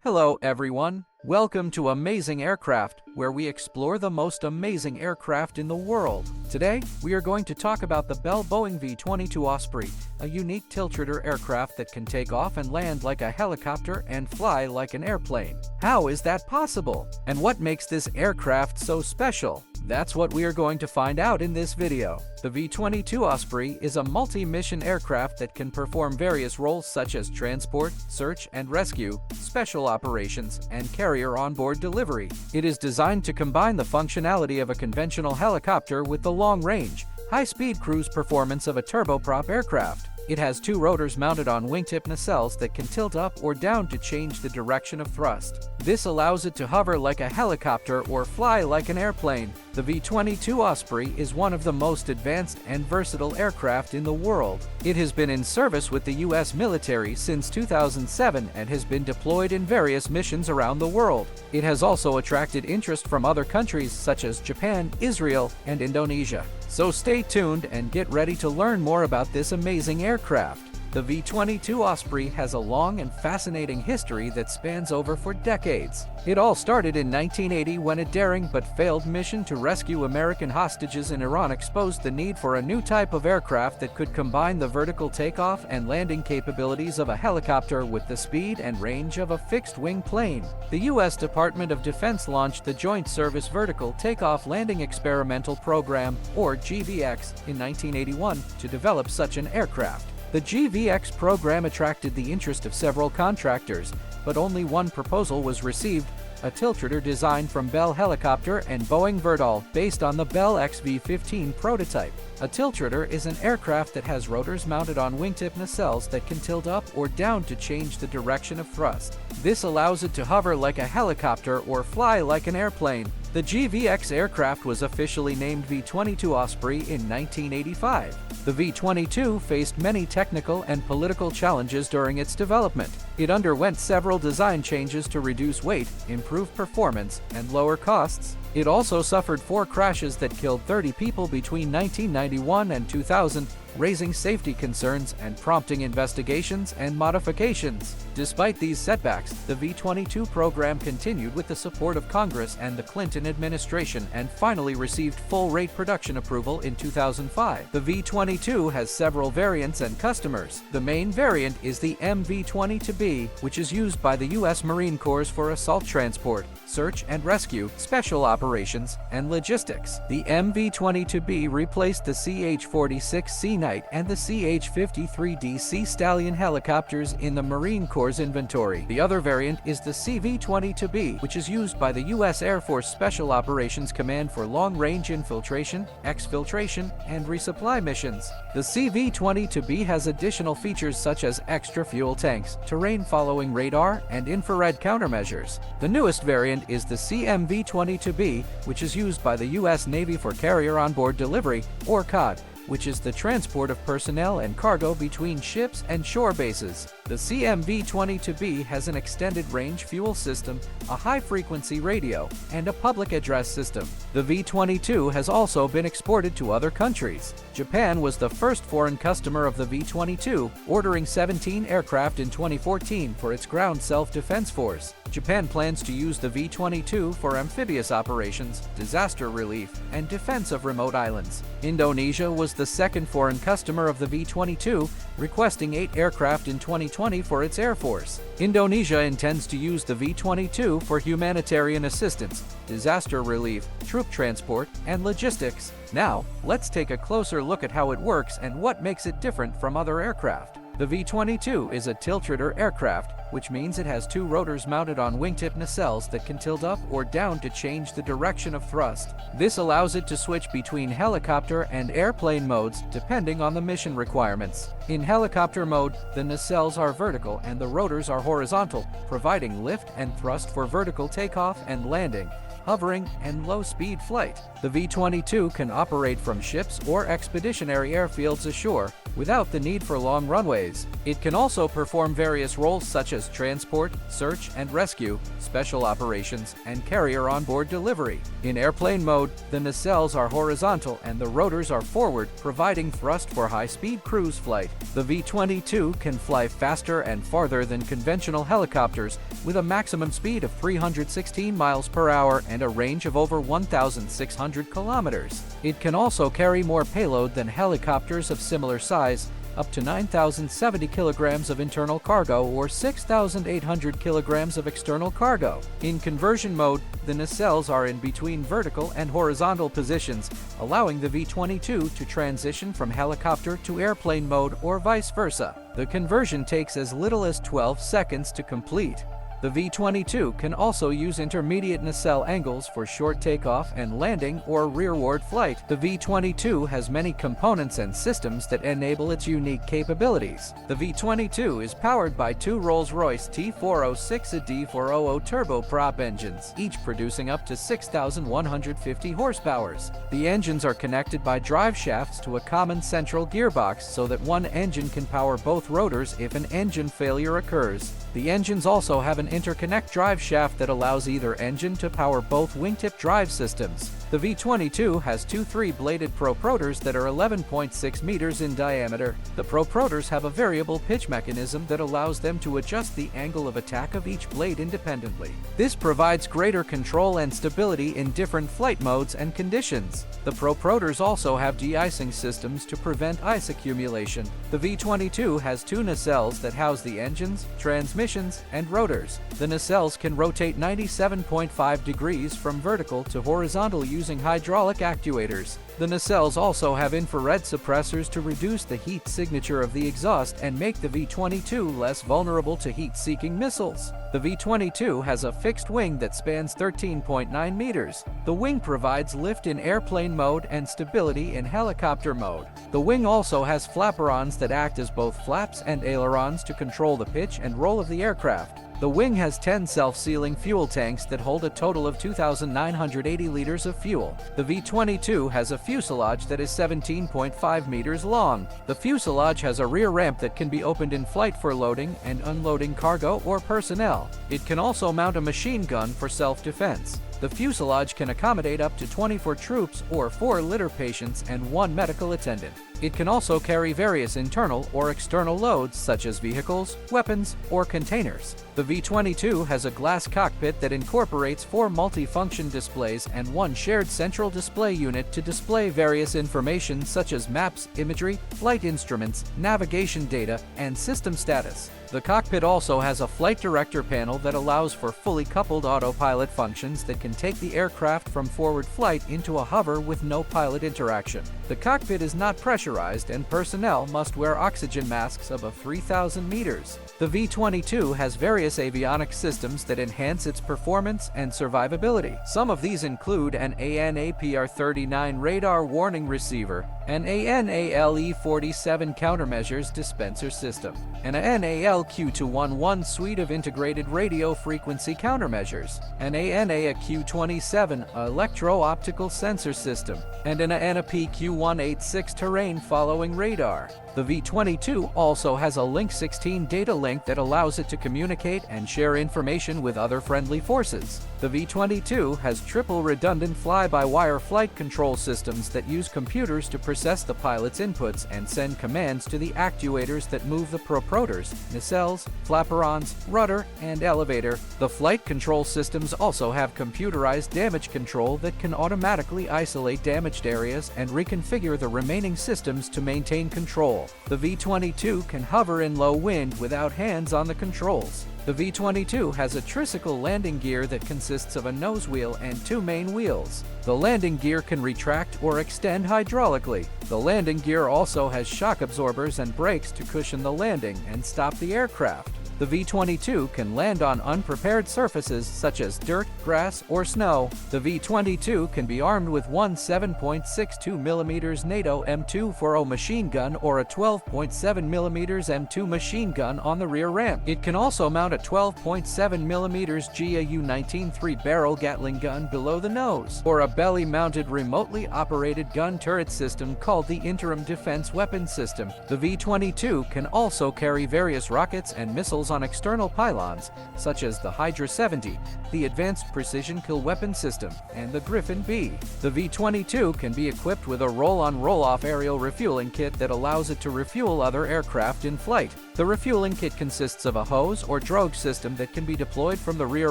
Hello everyone, welcome to Amazing Aircraft, where we explore the most amazing aircraft in the world. Today, we are going to talk about the Bell Boeing V-22 Osprey, a unique tiltrotor aircraft that can take off and land like a helicopter and fly like an airplane. How is that possible? And what makes this aircraft so special? That's what we are going to find out in this video. The V-22 Osprey is a multi-mission aircraft that can perform various roles such as transport, search and rescue, special operations, and carrier onboard delivery. It is designed to combine the functionality of a conventional helicopter with the long-range, high-speed cruise performance of a turboprop aircraft. It has two rotors mounted on wingtip nacelles that can tilt up or down to change the direction of thrust. This allows it to hover like a helicopter or fly like an airplane. The V-22 Osprey is one of the most advanced and versatile aircraft in the world. It has been in service with the U.S. military since 2007 and has been deployed in various missions around the world. It has also attracted interest from other countries such as Japan, Israel, and Indonesia. So stay tuned and get ready to learn more about this amazing aircraft. The V-22 Osprey has a long and fascinating history that spans over 4 decades. It all started in 1980 when a daring but failed mission to rescue American hostages in Iran exposed the need for a new type of aircraft that could combine the vertical takeoff and landing capabilities of a helicopter with the speed and range of a fixed-wing plane. The U.S. Department of Defense launched the Joint Service Vertical Takeoff Landing Experimental Program, or GVX, in 1981 to develop such an aircraft. The GVX program attracted the interest of several contractors, but only one proposal was received, a tiltrotor designed from Bell Helicopter and Boeing Vertol based on the Bell XV-15 prototype. A tiltrotor is an aircraft that has rotors mounted on wingtip nacelles that can tilt up or down to change the direction of thrust. This allows it to hover like a helicopter or fly like an airplane. The GVX aircraft was officially named V-22 Osprey in 1985. The V-22 faced many technical and political challenges during its development. It underwent several design changes to reduce weight, improve performance, and lower costs. It also suffered 4 crashes that killed 30 people between 1991 and 2000, raising safety concerns and prompting investigations and modifications. Despite these setbacks, the V-22 program continued with the support of Congress and the Clinton administration and finally received full-rate production approval in 2005. The V-22 has several variants and customers. The main variant is the MV-22B, which is used by the U.S. Marine Corps for assault transport, search and rescue, special operations, and logistics. The MV-22B replaced the CH-46 Sea Knight and the CH-53D Sea Stallion helicopters in the Marine Corps' inventory. The other variant is the CV-22B, which is used by the U.S. Air Force Special Operations Command for long-range infiltration, exfiltration, and resupply missions. The CV-22B has additional features such as extra fuel tanks, terrain-following radar, and infrared countermeasures. The newest variant is the CMV-22B, which is used by the U.S. Navy for carrier onboard delivery, or COD, which is the transport of personnel and cargo between ships and shore bases. The CMV-22B has an extended-range fuel system, a high-frequency radio, and a public address system. The V-22 has also been exported to other countries. Japan was the first foreign customer of the V-22, ordering 17 aircraft in 2014 for its ground self-defense force. Japan plans to use the V-22 for amphibious operations, disaster relief, and defense of remote islands. Indonesia was the second foreign customer of the V-22, requesting 8 aircraft in 2020 for its air force. Indonesia intends to use the V-22 for humanitarian assistance, disaster relief, troop transport, and logistics. Now, let's take a closer look at how it works and what makes it different from other aircraft. The V-22 is a tiltrotor aircraft, which means it has 2 rotors mounted on wingtip nacelles that can tilt up or down to change the direction of thrust. This allows it to switch between helicopter and airplane modes depending on the mission requirements. In helicopter mode, the nacelles are vertical and the rotors are horizontal, providing lift and thrust for vertical takeoff and landing, hovering, and low-speed flight. The V-22 can operate from ships or expeditionary airfields ashore without the need for long runways. It can also perform various roles such as transport, search and rescue, special operations, and carrier onboard delivery. In airplane mode, the nacelles are horizontal and the rotors are forward, providing thrust for high-speed cruise flight. The V-22 can fly faster and farther than conventional helicopters, with a maximum speed of 316 miles per hour and a range of over 1,600 kilometers. It can also carry more payload than helicopters of similar size, up to 9,070 kilograms of internal cargo or 6,800 kilograms of external cargo. In conversion mode, the nacelles are in between vertical and horizontal positions, allowing the V-22 to transition from helicopter to airplane mode or vice versa. The conversion takes as little as 12 seconds to complete. The V-22 can also use intermediate nacelle angles for short takeoff and landing or rearward flight. The V-22 has many components and systems that enable its unique capabilities. The V-22 is powered by two Rolls-Royce T406 D400 turboprop engines, each producing up to 6,150 horsepower. The engines are connected by drive shafts to a common central gearbox so that one engine can power both rotors if an engine failure occurs. The engines also have an interconnect drive shaft that allows either engine to power both wingtip drive systems. The V-22 has two 3-bladed proprotors that are 11.6 meters in diameter. The proprotors have a variable pitch mechanism that allows them to adjust the angle of attack of each blade independently. This provides greater control and stability in different flight modes and conditions. The proprotors also have de-icing systems to prevent ice accumulation. The V-22 has two nacelles that house the engines, transmissions, and rotors. The nacelles can rotate 97.5 degrees from vertical to horizontal using hydraulic actuators. The nacelles also have infrared suppressors to reduce the heat signature of the exhaust and make the V-22 less vulnerable to heat-seeking missiles. The V-22 has a fixed wing that spans 13.9 meters. The wing provides lift in airplane mode and stability in helicopter mode. The wing also has flaperons that act as both flaps and ailerons to control the pitch and roll of the aircraft. The wing has 10 self-sealing fuel tanks that hold a total of 2,980 liters of fuel. The V-22 has a fuselage that is 17.5 meters long. The fuselage has a rear ramp that can be opened in flight for loading and unloading cargo or personnel. It can also mount a machine gun for self-defense. The fuselage can accommodate up to 24 troops or 4 litter patients and 1 medical attendant. It can also carry various internal or external loads such as vehicles, weapons, or containers. The V-22 has a glass cockpit that incorporates 4 multifunction displays and 1 shared central display unit to display various information such as maps, imagery, flight instruments, navigation data, and system status. The cockpit also has a flight director panel that allows for fully coupled autopilot functions that can take the aircraft from forward flight into a hover with no pilot interaction. The cockpit is not pressurized and personnel must wear oxygen masks above 3,000 meters. The V-22 has various avionics systems that enhance its performance and survivability. Some of these include an AN/APR-39 radar warning receiver, an AN/ALE-47 countermeasures dispenser system, and an AN/AL-Q211 suite of integrated radio frequency countermeasures, an AN/AQ-27 electro-optical sensor system, and an AN/PQ-186 terrain following radar. The V-22 also has a Link 16 data link that allows it to communicate and share information with other friendly forces. The V-22 has triple redundant fly-by-wire flight control systems that use computers to process the pilot's inputs and send commands to the actuators that move the proprotors, nacelles, flaperons, rudder, and elevator. The flight control systems also have computerized damage control that can automatically isolate damaged areas and reconfigure the remaining systems to maintain control. The V-22 can hover in low wind without hands on the controls. The V-22 has a tricycle landing gear that consists of a nose wheel and 2 main wheels. The landing gear can retract or extend hydraulically. The landing gear also has shock absorbers and brakes to cushion the landing and stop the aircraft. The V-22 can land on unprepared surfaces such as dirt, grass, or snow. The V-22 can be armed with one 7.62mm NATO M240 machine gun or a 12.7mm M2 machine gun on the rear ramp. It can also mount a 12.7mm GAU-19 3-barrel Gatling gun below the nose, or a belly-mounted remotely operated gun turret system called the Interim Defense Weapon System. The V-22 can also carry various rockets and missiles missiles on external pylons, such as the Hydra 70, the Advanced Precision Kill Weapon System, and the Griffin B. The V-22 can be equipped with a roll-on roll-off aerial refueling kit that allows it to refuel other aircraft in flight. The refueling kit consists of a hose or drogue system that can be deployed from the rear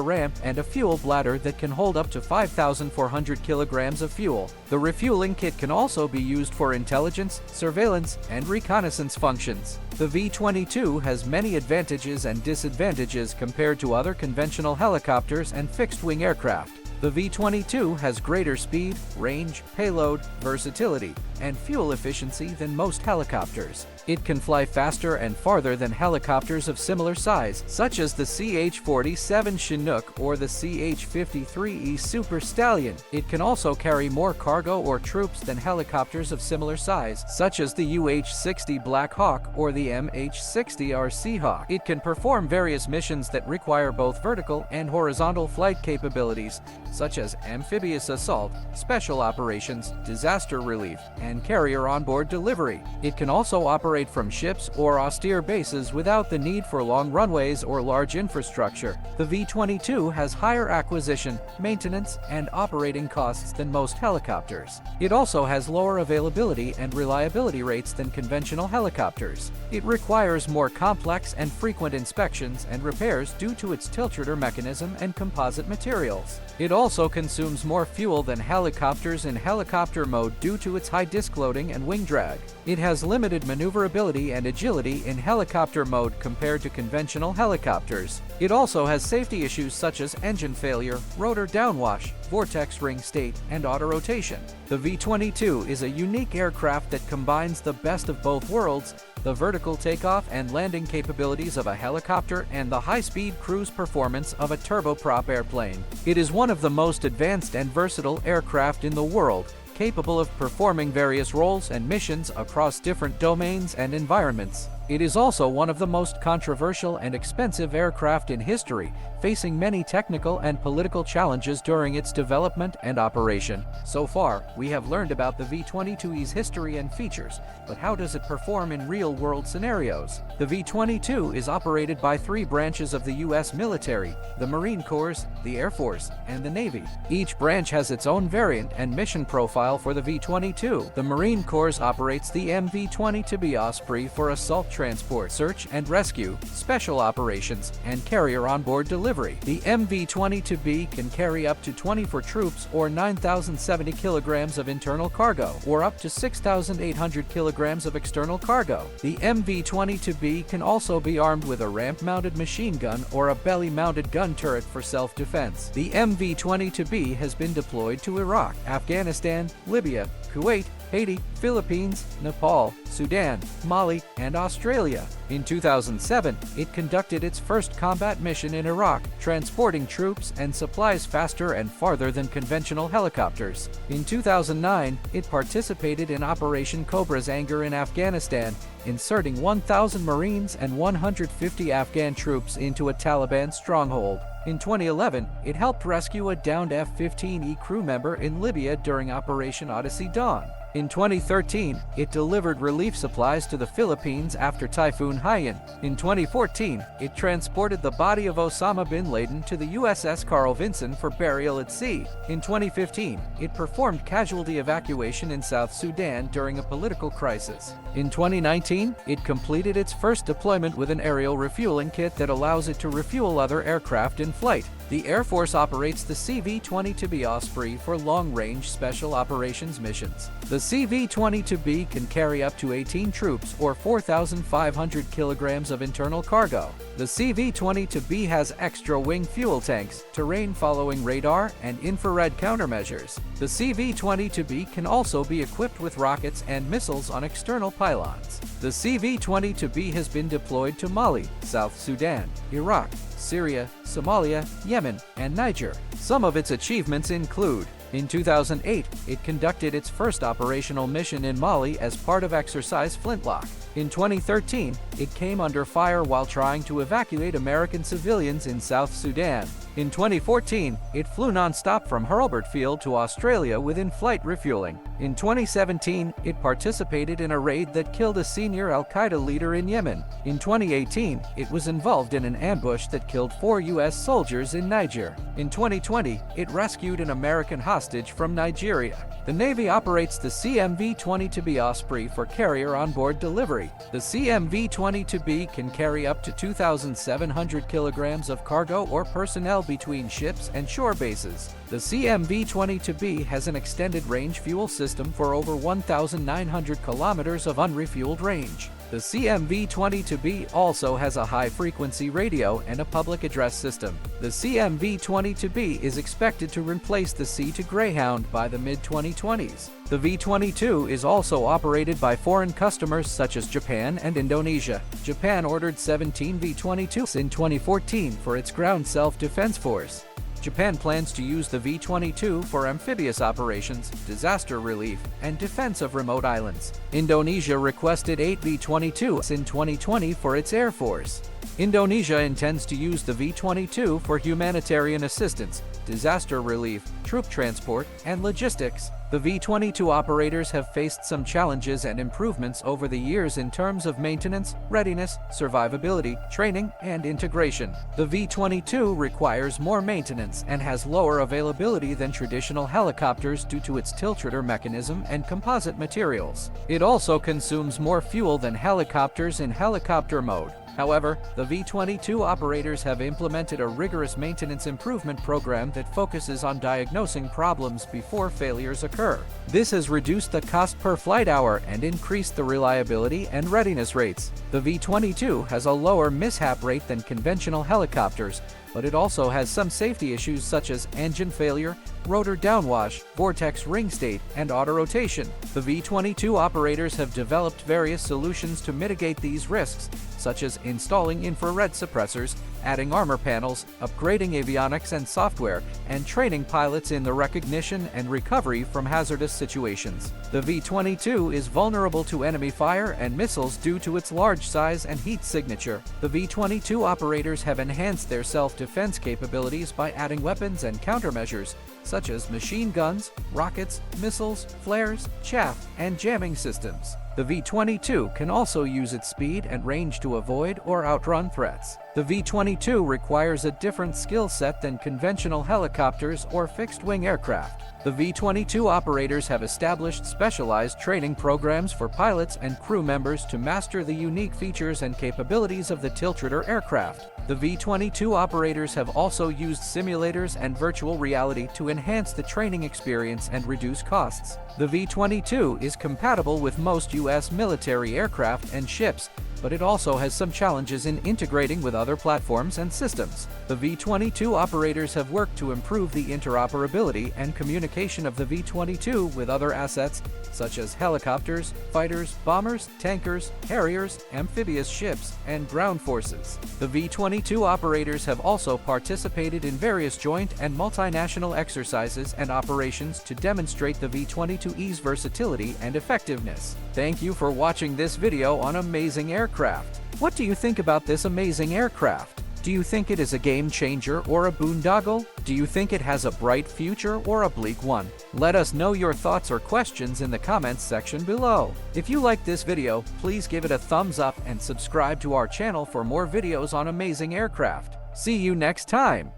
ramp and a fuel bladder that can hold up to 5,400 kilograms of fuel. The refueling kit can also be used for intelligence, surveillance, and reconnaissance functions. The V-22 has many advantages and disadvantages compared to other conventional helicopters and fixed-wing aircraft. The V-22 has greater speed, range, payload, versatility, and fuel efficiency than most helicopters. It can fly faster and farther than helicopters of similar size, such as the CH-47 Chinook or the CH-53E Super Stallion. It can also carry more cargo or troops than helicopters of similar size, such as the UH-60 Black Hawk or the MH-60R Seahawk. It can perform various missions that require both vertical and horizontal flight capabilities, such as amphibious assault, special operations, disaster relief, and carrier onboard delivery. It can also operate from ships or austere bases without the need for long runways or large infrastructure. The V-22 has higher acquisition, maintenance, and operating costs than most helicopters. It also has lower availability and reliability rates than conventional helicopters. It requires more complex and frequent inspections and repairs due to its tiltrotor mechanism and composite materials. It also consumes more fuel than helicopters in helicopter mode due to its high disc loading and wing drag. It has limited maneuverability and agility in helicopter mode compared to conventional helicopters. It also has safety issues such as engine failure, rotor downwash, vortex ring state, and auto-rotation. The V-22 is a unique aircraft that combines the best of both worlds, the vertical takeoff and landing capabilities of a helicopter and the high-speed cruise performance of a turboprop airplane. It is one of the most advanced and versatile aircraft in the world, capable of performing various roles and missions across different domains and environments. It is also one of the most controversial and expensive aircraft in history, facing many technical and political challenges during its development and operation. So far, we have learned about the V-22's history and features, but how does it perform in real-world scenarios? The V-22 is operated by three branches of the U.S. military: the Marine Corps, the Air Force, and the Navy. Each branch has its own variant and mission profile for the V-22. The Marine Corps operates the V-22 Osprey for assault transport, search and rescue, special operations, and carrier onboard delivery. The V-22 can carry up to 24 troops or 9,070 kilograms of internal cargo, or up to 6,800 kilograms of external cargo. The V-22 can also be armed with a ramp-mounted machine gun or a belly-mounted gun turret for self-defense. The V-22 has been deployed to Iraq, Afghanistan, Libya, Kuwait, Haiti, Philippines, Nepal, Sudan, Mali, and Australia. In 2007, it conducted its first combat mission in Iraq, transporting troops and supplies faster and farther than conventional helicopters. In 2009, it participated in Operation Cobra's Anger in Afghanistan, inserting 1,000 Marines and 150 Afghan troops into a Taliban stronghold. In 2011, it helped rescue a downed F-15E crew member in Libya during Operation Odyssey Dawn. In 2013, it delivered relief supplies to the Philippines after Typhoon Haiyan. In 2014, it transported the body of Osama bin Laden to the USS Carl Vinson for burial at sea. In 2015, it performed casualty evacuation in South Sudan during a political crisis. In 2019, it completed its first deployment with an aerial refueling kit that allows it to refuel other aircraft in flight. The Air Force operates the CV-22 Osprey for long-range special operations missions. The CV-22 can carry up to 18 troops or 4,500 kilograms of internal cargo. The CV-22 has extra wing fuel tanks, terrain-following radar, and infrared countermeasures. The CV-22 can also be equipped with rockets and missiles on external pylons. The CV-22 has been deployed to Mali, South Sudan, Iraq, Syria, Somalia, Yemen, and Niger. Some of its achievements include: in 2008, it conducted its first operational mission in Mali as part of Exercise Flintlock. In 2013, it came under fire while trying to evacuate American civilians in South Sudan. In 2014, it flew non-stop from Hurlburt Field to Australia with in-flight refueling. In 2017, it participated in a raid that killed a senior al-Qaeda leader in Yemen. In 2018, it was involved in an ambush that killed 4 U.S. soldiers in Niger. In 2020, it rescued an American hostage from Nigeria. The Navy operates the V-22 Osprey for carrier on-board delivery. The V-22 can carry up to 2,700 kilograms of cargo or personnel between ships and shore bases. The V-22 has an extended range fuel system for over 1,900 kilometers of unrefueled range. The V-22 also has a high-frequency radio and a public address system. The V-22 is expected to replace the C-2 Greyhound by the mid-2020s. The V-22 is also operated by foreign customers such as Japan and Indonesia. Japan ordered 17 V-22s in 2014 for its ground self-defense force. Japan plans to use the V-22 for amphibious operations, disaster relief, and defense of remote islands. Indonesia requested 8 V-22s in 2020 for its air force. Indonesia intends to use the V-22 for humanitarian assistance, disaster relief, troop transport, and logistics. The V-22 operators have faced some challenges and improvements over the years in terms of maintenance, readiness, survivability, training, and integration. The V-22 requires more maintenance and has lower availability than traditional helicopters due to its tiltrotor mechanism and composite materials. It also consumes more fuel than helicopters in helicopter mode. However, the V-22 operators have implemented a rigorous maintenance improvement program that focuses on diagnosing problems before failures occur. This has reduced the cost per flight hour and increased the reliability and readiness rates. The V-22 has a lower mishap rate than conventional helicopters, but it also has some safety issues such as engine failure, rotor downwash, vortex ring state, and auto-rotation. The V-22 operators have developed various solutions to mitigate these risks, such as installing infrared suppressors, adding armor panels, upgrading avionics and software, and training pilots in the recognition and recovery from hazardous situations. The V-22 is vulnerable to enemy fire and missiles due to its large size and heat signature. The V-22 operators have enhanced their self-defense capabilities by adding weapons and countermeasures, such as machine guns, rockets, missiles, flares, chaff, and jamming systems. The V-22 can also use its speed and range to avoid or outrun threats. The V-22 requires a different skill set than conventional helicopters or fixed-wing aircraft. The V-22 operators have established specialized training programs for pilots and crew members to master the unique features and capabilities of the tiltrotor aircraft. The V-22 operators have also used simulators and virtual reality to enhance the training experience and reduce costs. The V-22 is compatible with most U.S. military aircraft and ships, but it also has some challenges in integrating with other platforms and systems. The V-22 operators have worked to improve the interoperability and communication of the V-22 with other assets, such as helicopters, fighters, bombers, tankers, Harriers, amphibious ships, and ground forces. The V-22 operators have also participated in various joint and multinational exercises and operations to demonstrate the V-22's versatility and effectiveness. Thank you for watching this video on amazing aircraft. What do you think about this amazing aircraft? Do you think it is a game changer or a boondoggle? Do you think it has a bright future or a bleak one? Let us know your thoughts or questions in the comments section below. If you liked this video, please give it a thumbs up and subscribe to our channel for more videos on amazing aircraft. See you next time!